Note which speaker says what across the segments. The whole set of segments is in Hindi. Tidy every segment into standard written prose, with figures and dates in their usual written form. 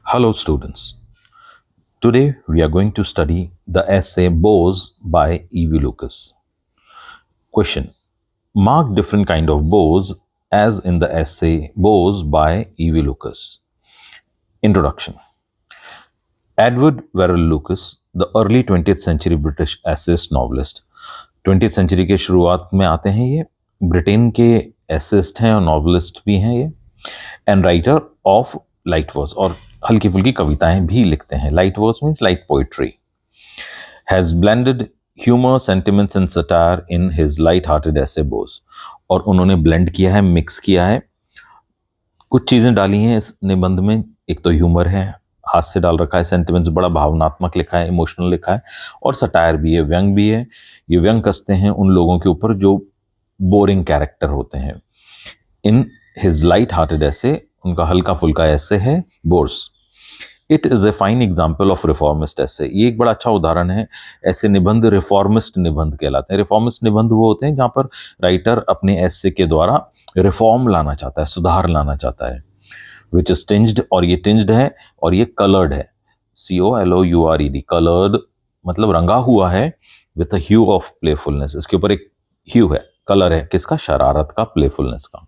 Speaker 1: Hello, students. Today we are going to study the essay Bores by E.V. Lucas. Question: mark different kind of bores as in the essay Bores by E.V. Lucas. Introduction. Edward Verrall Lucas, the early 20th century British essayist novelist. 20th century के शुरुआत में आते हैं ये, ब्रिटेन के एसेस्ट हैं और नॉवलिस्ट भी हैं ये, and writer of light verse, और हल्की फुल्की कविताएं भी लिखते हैं. Light verse means light poetry. Has blended humour, sentiments and satire in his light hearted essay बोस. और उन्होंने ब्लेंड किया है, मिक्स किया है, कुछ चीजें डाली हैं इस निबंध में. एक तो ह्यूमर है, हास्य डाल रखा है, सेंटिमेंट्स बड़ा भावनात्मक लिखा है, इमोशनल लिखा है, और सटायर भी है, व्यंग भी है. ये व्यंग कसते हैं उन लोगों के ऊपर जो बोरिंग कैरेक्टर होते हैं. इन हिज लाइट हार्टेड ऐसे, उनका हल्का फुल्का ऐसे है bores. It is a fine example of reformist essay. ये एक बड़ा अच्छा उदाहरण है. ऐसे निबंध रिफॉर्मिस्ट निबंध कहलाते हैं. रिफॉर्मिस्ट निबंध वो होते हैं जहां पर राइटर अपने ऐसे के द्वारा रिफॉर्म लाना चाहता है, सुधार लाना चाहता है. विच इज टिंज्ड, और ये टिंज्ड है और ये कलर्ड है. COLOURED, कलर्ड मतलब रंगा हुआ है, with a hue of playfulness. इसके ऊपर एक ह्यू है, कलर है किसका? शरारत का, प्लेफुलनेस का.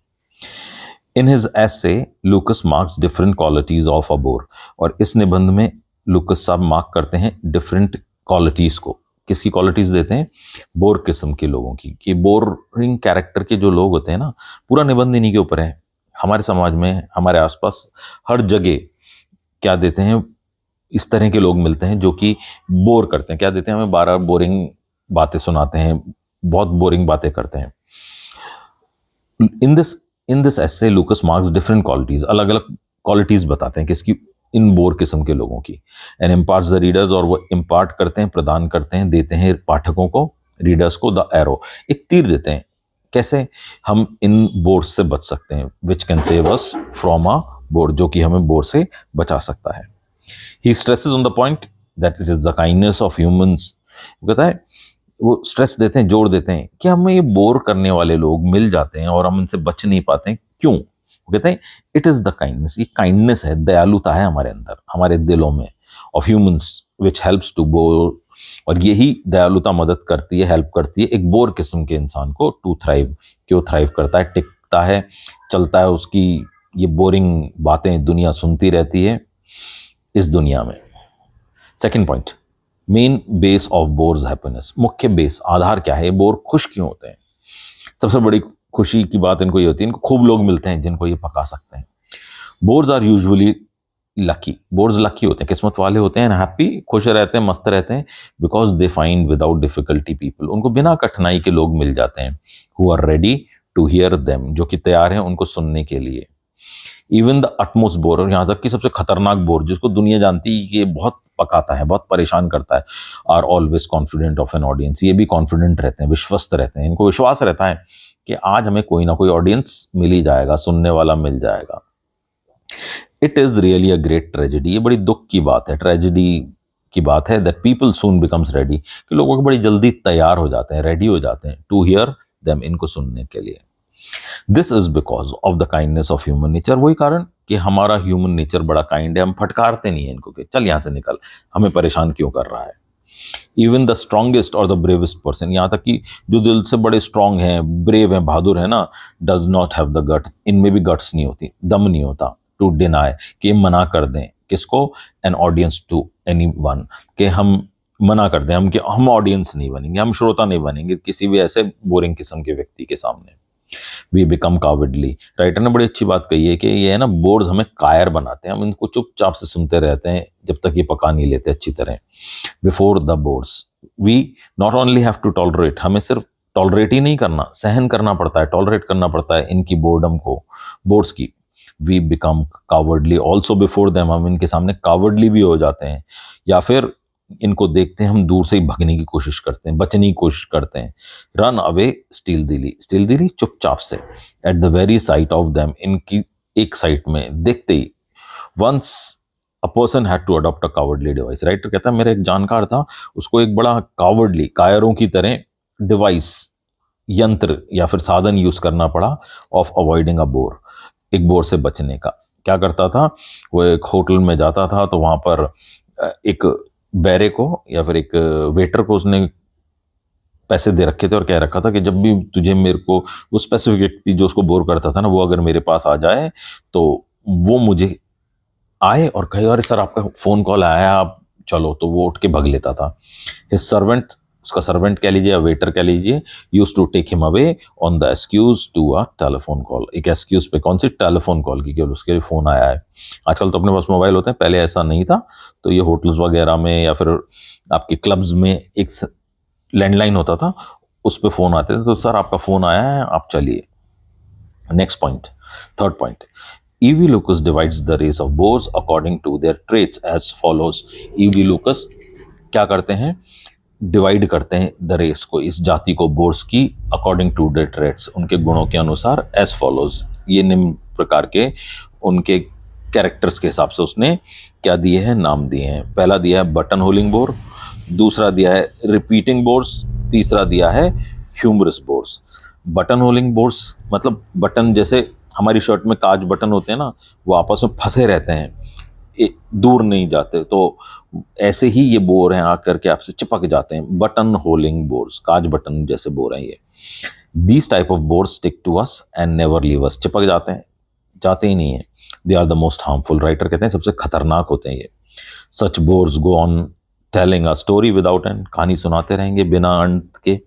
Speaker 1: In his essay लूकस marks different qualities of a bore. और इस निबंध में लूकस साहब मार्क करते हैं डिफरेंट क्वालिटीज को. किसकी क्वालिटीज देते हैं? बोर किस्म के लोगों की. कि बोरिंग कैरेक्टर के जो लोग होते हैं ना, पूरा निबंध इन्हीं के ऊपर है. हमारे समाज में, हमारे आसपास हर जगह क्या देते हैं, इस तरह के लोग मिलते हैं जो कि बोर करते हैं. क्या देते हैं हमें? 12 बोरिंग बातें सुनाते हैं, बहुत बोरिंग बातें करते हैं. In this essay लूकस marks different qualities, अलग अलग क्वालिटीज बताते हैं किसकी? इन बोर किस्म के लोगों की. एंड इम्पार्ट्स द रीडर्स, और वो इम्पार्ट करते हैं, प्रदान करते हैं, देते हैं पाठकों को, रीडर्स को, द एरो, एक तीर देते हैं. कैसे हम इन बोर से बच सकते हैं? Which can save us from a bore, जो कि हमें बोर से बचा सकता है. He stresses on the point that it is the kindness of humans. कहता है, वो स्ट्रेस देते हैं, जोड़ देते हैं कि हमें ये बोर करने वाले लोग मिल जाते हैं और हम इनसे बच नहीं पाते हैं. क्यों? वो कहते हैं इट इज द काइंडनेस, ये काइंडनेस है, दयालुता है हमारे अंदर, हमारे दिलों में, of humans, which helps to bore. और यही दयालुता मदद करती है, हेल्प करती है एक बोर किस्म के इंसान को टू थ्राइव. क्यों थ्राइव करता है? टिकता है, चलता है. उसकी ये बोरिंग बातें दुनिया सुनती रहती है इस दुनिया में. Second point, main base of bourse happiness. मुख्य बेस, आधार क्या है? बोर खुश क्यों होते हैं? सबसे बड़ी खुशी की बात इनको ये होती है, इनको खूब लोग मिलते हैं जिनको ये पका सकते हैं. Bores are usually lucky. Bores lucky होते हैं, किस्मत वाले होते हैं, हैप्पी, खुश रहते हैं, मस्त रहते हैं, because they find without difficulty people. उनको बिना कठिनाई के लोग मिल जाते हैं. Who are ready to hear them, जो कि तैयार हैं उनको सुनने के लिए. इवन द अटमोस्ट बोर, और यहाँ तक कि सबसे खतरनाक बोर, जिसको दुनिया जानती है कि ये बहुत पकाता है, बहुत परेशान करता है, are always confident of an audience. ये भी कॉन्फिडेंट रहते हैं, विश्वस्त रहते हैं. इनको विश्वास रहता है कि आज हमें कोई ना कोई ऑडियंस मिल ही जाएगा, सुनने वाला मिल जाएगा. It is really a great tragedy. ये बड़ी दुख की बात है, ट्रेजेडी की बात है, that people soon becomes ready, कि लोग बड़ी जल्दी तैयार हो जाते हैं, रेडी हो जाते हैं टू हियर देम, इनको सुनने के लिए. This is because of the kindness of human nature. वही कारण कि हमारा ह्यूमन नेचर बड़ा काइंड है. हम फटकारते नहीं है इनको कि चल यहां से निकल, हमें परेशान क्यों कर रहा है. इवन द स्ट्रॉन्गेस्ट और द ब्रेवेस्ट पर्सन, यहाँ तक कि जो दिल से बड़े स्ट्रांग हैं, ब्रेव हैं, बहादुर है ना, does not have the gut, इनमें भी गट्स नहीं होती, दम नहीं होता, टू डिनाई, कि मना कर दें किसको? An audience to anyone, कि हम मना कर दें, हम कि हम ऑडियंस नहीं बनेंगे, हम श्रोता नहीं बनेंगे किसी भी ऐसे बोरिंग किस्म के व्यक्ति के सामने. We become cowardly. राइटर ने बड़ी अच्छी बात कही है कि ये है ना, बोर्ड्स हमें कायर बनाते हैं. हम इनको चुपचाप से सुनते रहते हैं जब तक ये पका नहीं लेते अच्छी तरह. Before the bores we not only have to tolerate, हमें सिर्फ टॉलरेट ही नहीं करना, सहन करना पड़ता है, टॉलरेट करना पड़ता है इनकी बोर्डम को, बोर्ड्स की. We become cowardly also before them, हम इनके सामने कावर्डली भी हो जाते हैं, या फिर इनको देखते हैं हम दूर से ही भगने की कोशिश करते हैं, बचने की कोशिश करते हैं. रन अवे स्टीलदिली, स्टीलदिली चुपचाप से. At the very sight of them, इनकी एक साइट में देखते ही. Once a person had to adopt a cowardly device. Writer कहता है मेरा एक जानकार था, उसको एक बड़ा कावर्डली, कायरों की तरह डिवाइस, यंत्र या फिर साधन यूज करना पड़ा, ऑफ अवॉइडिंग अ बोर, एक बोर से बचने का. क्या करता था, वो एक होटल में जाता था तो वहां पर एक बैरे को या फिर एक वेटर को उसने पैसे दे रखे थे और कह रखा था कि जब भी तुझे मेरे को वो स्पेसिफिक व्यक्ति जो उसको बोर करता था ना, वो अगर मेरे पास आ जाए तो वो मुझे आए और कहे अरे सर आपका फोन कॉल आया है, आप चलो, तो वो उठ के भाग लेता था। हिज सर्वेंट, उसका सर्वेंट कह लीजिए या वेटर कह लीजिए, use to take him away on the excuse to a telephone call. एक एक्सक्यूज पे, कौन सी, टेलीफोन कॉल की, केवल उसके लिए फोन आया है। आजकल तो अपने पास मोबाइल होते हैं, पहले ऐसा नहीं था। तो ये होटल्स वगैरह में या फिर आपके क्लब्स में एक लैंडलाइन होता था, उस पर फोन आते थे, तो सर आपका फोन आया है, आप चलिए। Next point, third point, E V Lucas divides the race of bores according to their traits as follows. E V Lucas क्या करते हैं, डिवाइड करते हैं द रेस को, इस जाति को, बोर्स की, अकॉर्डिंग टू देयर ट्रेट्स, उनके गुणों के अनुसार, एज फॉलोज, ये निम्न प्रकार के उनके कैरेक्टर्स के हिसाब से उसने क्या दिए हैं, नाम दिए हैं। पहला दिया है बटन होलिंग बोर, दूसरा दिया है रिपीटिंग बोर्स, तीसरा दिया है humerus bourse. Button holing bourse मतलब बटन, जैसे हमारी शर्ट में काज बटन होते हैं ना, वो आपस में फंसे रहते हैं, दूर नहीं जाते, तो ऐसे ही ये बोर हैं, आकर के आपसे चिपक जाते हैं। बटन होलिंग बोर्स, काज बटन जैसे बोर हैं ये। These type of bores stick to us and never leave us, चिपक जाते हैं, जाते ही नहीं है। They are the most harmful, writer कहते हैं सबसे खतरनाक होते हैं ये। Such bores go on telling a story without end, कहानी सुनाते रहेंगे बिना अंत के।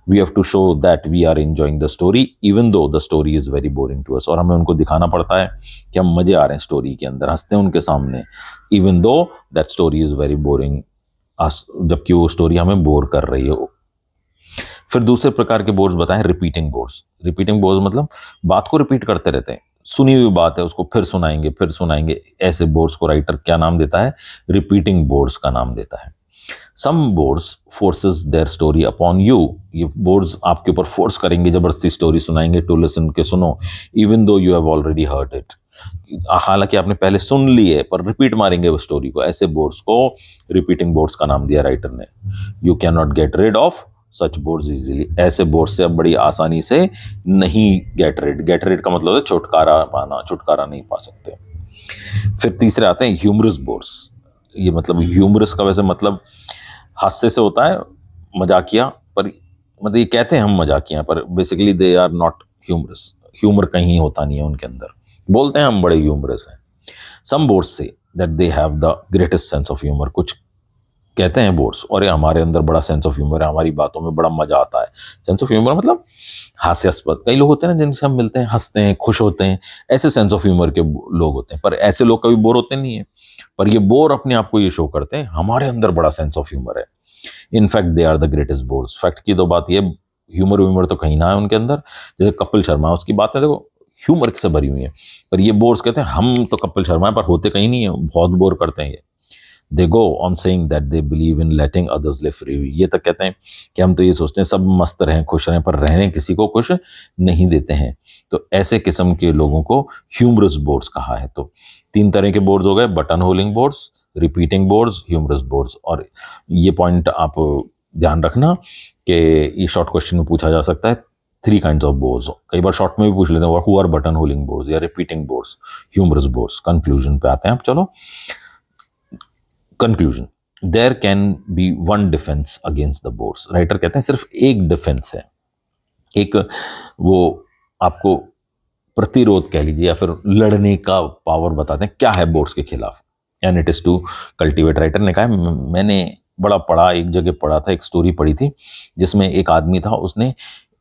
Speaker 1: We have to show that we are enjoying the story even though the story is very boring to us, और हमें उनको दिखाना पड़ता है कि हम मजे आ रहे हैं स्टोरी के अंदर, हंसते हैं उनके सामने, even though that story is very boring us, जबकि वो स्टोरी हमें बोर कर रही है। फिर दूसरे प्रकार के बोर्ड्स बताएं, रिपीटिंग बोर्ड्स। रिपीटिंग बोर्ड्स मतलब बात को रिपीट करते रहते हैं, सुनी हुई बात है उसको फिर सुनाएंगे फिर सुनाएंगे, ऐसे बोर्ड्स को राइटर क्या नाम देता है, रिपीटिंग बोर्ड्स का नाम देता है। Some bores forces their story upon you, ये बोर्ड्स आपके ऊपर फोर्स करेंगे, जबरदस्ती स्टोरी सुनाएंगे, टू लिसन के सुनो, even though you have already heard it, हालांकि आपने पहले सुन ली है पर रिपीट मारेंगे वो स्टोरी को, ऐसे बोर्ड्स को रिपीटिंग बोर्ड्स का नाम दिया राइटर ने। You can not get rid of such bores easily, ऐसे बोर्ड्स से अब बड़ी आसानी से नहीं गेट रिड, गेट रिड का मतलब है छुटकारा पाना, छुटकारा नहीं पा सकते। फिर तीसरे आते हैं ह्यूमरस बोर्ड्स। ये मतलब ह्यूमरस का वैसे मतलब हास्य से होता है, मजाकिया, पर मतलब ये कहते हैं हम मजाकिया, पर basically they are not humorous, humour कहीं होता नहीं है उनके अंदर, बोलते हैं हम बड़े ह्यूमरस हैं। Some bores say that they have the greatest sense of humour, कुछ कहते हैं बोर्ड्स और हमारे अंदर बड़ा सेंस ऑफ ह्यूमर है, हमारी बातों में बड़ा मजा आता है। सेंस ऑफ ह्यूमर मतलब हास्यास्पद, कई लोग होते हैं ना जिनसे हम मिलते हैं हंसते हैं खुश होते हैं, ऐसे सेंस ऑफ ह्यूमर के लोग होते हैं, पर ऐसे लोग कभी बोर होते नहीं है, पर ये बोर अपने आप को ये शो करते हैं हमारे अंदर बड़ा सेंस ऑफ ह्यूमर है। In fact they are the greatest bores, fact की तो बात ये, ह्यूमर व्यूमर तो कहीं ना है उनके अंदर, जैसे कपिल शर्मा, उसकी बातें देखो ह्यूमर से भरी हुई है, पर ये बोर्ड्स कहते हैं हम तो कपिल शर्मा है पर होते कहीं नहीं है, बहुत बोर करते हैं ये। They go on saying that they believe in letting others live free, ये तक कहते हैं कि हम तो ये सोचते हैं सब मस्त रहें खुश रहें, पर रहने किसी को खुश नहीं देते हैं। तो ऐसे किस्म के लोगों को ह्यूमरस बोर्ड्स कहा है। तो तीन तरह के बोर्ड्स हो गए, button holing bores, repeating bores, humorous bores. और ये पॉइंट आप ध्यान रखना कि ये शॉर्ट क्वेश्चन में पूछा जा सकता है, 3 काइंड्स ऑफ बोर्ड्स, कई बार शॉर्ट में भी पूछ लेते हैं, who are button holing bores या repeating bores, humorous bores. Conclusion पे आते हैं आप, चलो conclusion. There can be one defence against the bores, writer कहते हैं सिर्फ एक डिफेंस है, एक वो आपको प्रतिरोध कह लीजिए या फिर लड़ने का पावर बताते हैं क्या है बोर्ड्स के खिलाफ, and it is to cultivate. Writer ने कहा मैंने बड़ा पढ़ा, एक जगह पढ़ा था, एक स्टोरी पढ़ी थी जिसमें एक आदमी था, उसने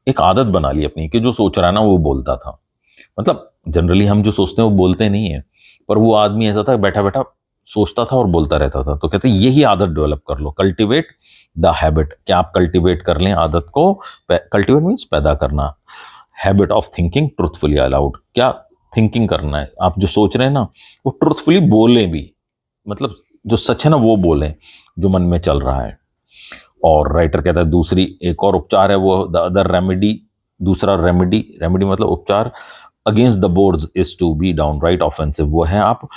Speaker 1: एक आदत बना ली अपनी कि जो सोच रहा है ना वो बोलता था। मतलब जनरली हम जो सोचते हैं वो बोलते नहीं है, पर वो आदमी ऐसा था बैठा बैठा सोचता था और बोलता रहता था। तो कहते हैं यही आदत डेवलप कर लो, कल्टिवेट द हैबिट, क्या आप कल्टिवेट कर लें आदत को, कल्टिवेट मीन्स पैदा करना, habit of thinking truthfully allowed, क्या थिंकिंग करना है, आप जो सोच रहे हैं ना वो ट्रुथफुली बोलें भी, मतलब जो सच है ना वो बोलें जो मन में चल रहा है। और राइटर कहता है दूसरी एक और उपचार है वो द अदर रेमेडी, दूसरा रेमेडी, रेमेडी मतलब उपचार against the bores is to be downright offensive, वो है आप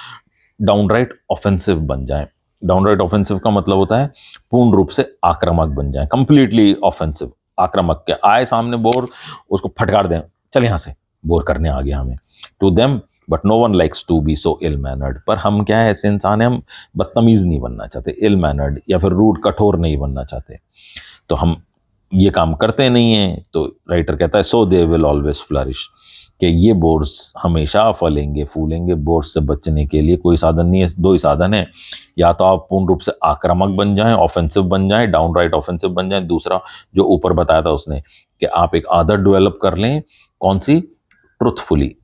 Speaker 1: डाउनराइट ऑफेंसिव बन जाएं। डाउनराइट ऑफेंसिव का मतलब होता है पूर्ण रूप से आक्रामक बन जाएं, कंप्लीटली ऑफेंसिव, आक्रामक के आए सामने बोर उसको फटकार दें, चल यहाँ से बोर करने आ गया हमें। To them but no one likes to be so ill mannered. पर हम क्या है, ऐसे इंसान हैं, हम बदतमीज नहीं बनना चाहते, इल मैनर्ड या फिर रूड, कठोर नहीं बनना चाहते, तो हम ये काम करते नहीं हैं। तो राइटर कहता है सो दे विल ऑलवेज फ्लरिश, कि ये बोर्ड्स हमेशा फलेंगे फूलेंगे। बोर्ड्स से बचने के लिए कोई साधन नहीं है, दो ही साधन है, या तो आप पूर्ण रूप से आक्रामक बन जाएं, ऑफेंसिव बन जाएं, डाउनराइट ऑफेंसिव बन जाएं। दूसरा जो ऊपर बताया था उसने, कि आप एक आदत डेवलप कर लें, कौन सी, ट्रुथफुली,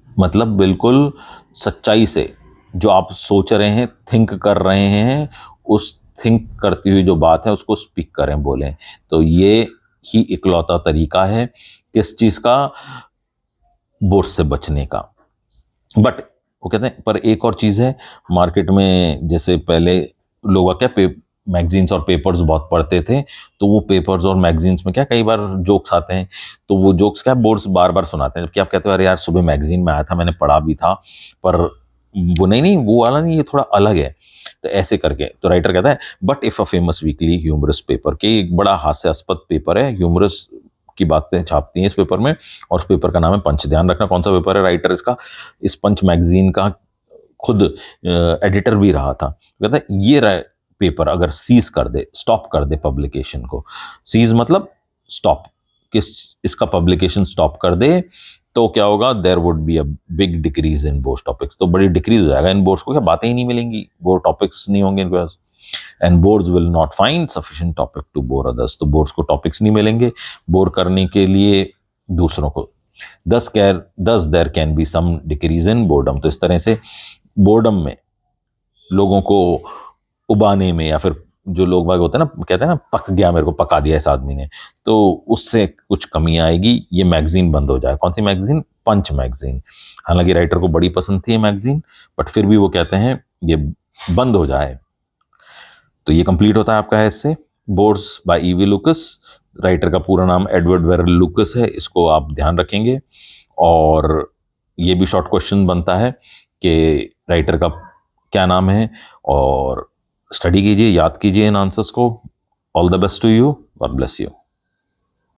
Speaker 1: मतलब बिल्कुल सच्चाई से, जो आप सोच रहे हैं, थिंक कर रहे हैं, उस थिंक करती हुई जो बात है उसको स्पीक करें, बोलें। तो ये ही इकलौता तरीका है किस चीज का, बोर्ड से बचने का। बट वो कहते हैं पर एक और चीज है, मार्केट में जैसे पहले लोग क्या मैगजीन्स और पेपर्स बहुत पढ़ते थे, तो वो पेपर्स और मैगजीन्स में क्या कई बार जोक्स आते हैं, तो वो जोक्स क्या बोर्ड्स बार बार सुनाते हैं, जबकि आप कहते हो अरे यार सुबह मैगजीन में आया था, मैंने पढ़ा भी था, पर वो नहीं वो वाला नहीं, ये थोड़ा अलग है। तो ऐसे करके तो राइटर कहता है but if a famous weekly humorous paper, के एक बड़ा हास्यास्पद पेपर है, ह्यूमरस की बातें छापती हैं इस पेपर में, और उस पेपर का नाम है पंच। ध्यान रखना कौन सा पेपर है, राइटर इसका इस पंच मैगजीन का खुद एडिटर भी रहा था। कहता है ये पेपर अगर सीज कर दे, स्टॉप कर दे पब्लिकेशन को, सीज मतलब स्टॉप, किस इसका पब्लिकेशन स्टॉप कर दे, तो क्या होगा, there would be a big decrease in bore topics, तो बड़ी डिक्रीज हो जाएगा इन बोर्ड्स को, क्या बातें ही नहीं मिलेंगी, बोर्ड टॉपिक्स नहीं होंगे इनके पास। And bores will not find sufficient topic to bore others, तो बोर्ड्स को टॉपिक्स नहीं मिलेंगे बोर करने के लिए दूसरों को। Thus there can be some decrease in boredom, तो इस तरह से बोर्डम में, लोगों को उबाने में, या फिर जो लोग बाग होते हैं ना, कहते हैं ना पक गया, मेरे को पका दिया इस आदमी ने, तो उससे कुछ कमी आएगी, ये मैगजीन बंद हो जाए। कौन सी मैगजीन, पंच मैगजीन। हालांकि राइटर को बड़ी पसंद थी ये मैगजीन, बट फिर भी वो कहते हैं ये बंद हो जाए। तो ये कंप्लीट होता है आपका ऐसे bores by E V Lucas. Writer का पूरा नाम एडवर्ड वेरल लुकस है, इसको आप ध्यान रखेंगे। और ये भी शॉर्ट क्वेश्चन बनता है कि राइटर का क्या नाम है, और स्टडी कीजिए, याद कीजिए इन आंसर्स को। All the best to you, God bless you.